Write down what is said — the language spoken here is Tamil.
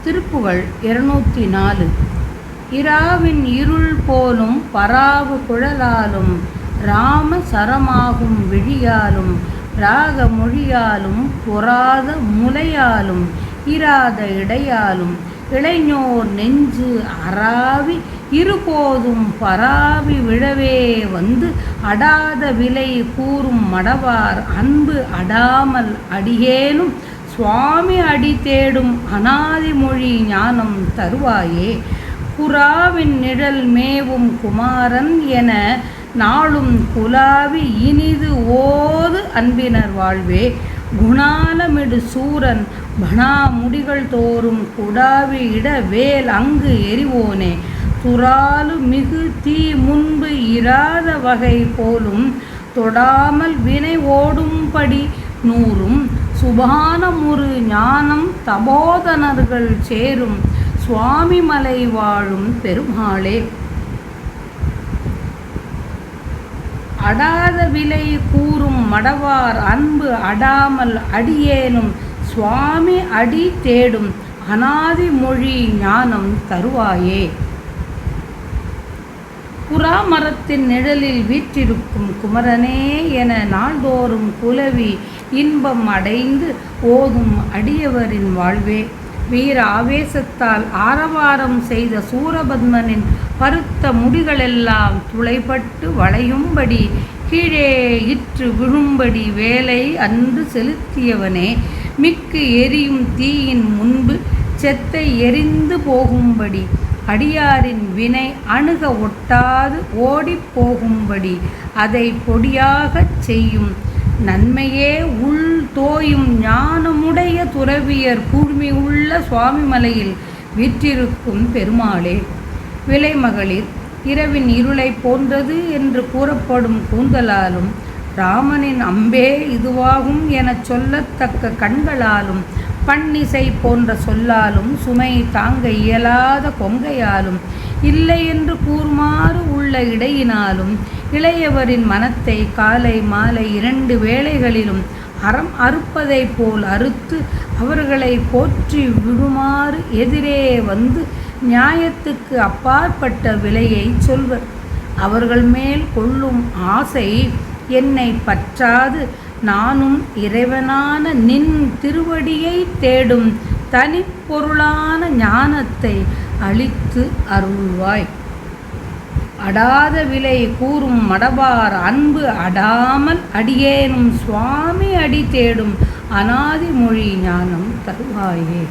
திருப்புகழ் 204. இராவின் இருள் போலும் பராவு குழலாலும் இராம சரமாகும் விழியாலும் ராக மொழியாலும் பொறாத முலையாலும் இராத இடையாலும் இளைஞோர் நெஞ்சு அராவி இருபோதும் பராவி விழவே வந்து அடாத விலை கூறும் மடவார் அன்பு அடாமல் அடியேனும் சுவாமி அடி தேடும் அநாதி மொழி ஞானம் தருவாயே. புறாவின் நிழல் மேவும் குமாரன் என நாளும் குலாவி இனிது ஓது அன்பினர் வாழ்வே. குணாலமிடு சூரன் பணா முடிகள் தோறும் குடாவி இட வேல் அங்கு எரிவோனே. துறாலு மிகு தீ முன்பு இராத வகை போலும் தொடாமல் வினை ஓடும்படி நூறும் சுபானமுறு ஞானம் தபோதனர்கள் சேரும் சுவாமி மலை வாழும் பெருமாளே. அடாத விலை கூறும் மடவார் அன்பு அடாமல் அடியேனும் சுவாமி அடி தேடும் அநாதி மொழி ஞானம் தருவாயே. புறாமரத்தின் நிழலில் வீற்றிருக்கும் குமரனே என நாள்தோறும் குலவி இன்பம் அடைந்து ஓதும் அடியவரின் வாழ்வே. வீர ஆவேசத்தால் ஆரவாரம் செய்த சூரபத்மனின் பருத்த முடிகளெல்லாம் துளைப்பட்டு வளையும்படி கீழே இற்று விழும்படி வேலை அன்று செலுத்தியவனே. மிக்கு எரியும் தீயின் முன்பு செத்தை எரிந்து போகும்படி அடியாரின் வினை அணுக ஒட்டாது ஓடிப் போகும்படி அதை பொடியாகச் செய்யும் நன்மையே உள் தோயும் ஞானமுடைய துறவியர் கூர்மி உள்ள சுவாமிமலையில் வீற்றிருக்கும் பெருமாளே. விலைமகளிர் இரவின் இருளை போன்றது என்று கூறப்படும் கூந்தலாலும் ராமனின் அம்பே இதுவாகும் எனச் சொல்லத்தக்க கண்களாலும் பண்ணிசை போன்ற சொல்லாலும் சுமை தாங்க இயலாத கொங்கையாலும் இல்லை என்று கூறுமாறு உள்ள இடையினாலும் இளையவரின் மனத்தை காலை மாலை 2 வேளைகளிலும் அறம் அறுப்பதை போல் அறுத்து அவர்களை போற்றி விடுமாறு எதிரே வந்து நியாயத்துக்கு அப்பாற்பட்ட விலையை சொல்வர். அவர்கள் மேல் கொள்ளும் ஆசை என்னை பற்றாது நானும் இறைவனான நின் திருவடியை தேடும் தனிப்பொருளான ஞானத்தை அளித்து அருள்வாய். அடாத விலை கூறும் மடவார் அன்பு அடாமல் அடியேனும் சுவாமி அடி தேடும் அநாதி மொழி ஞானம் தருவாயே.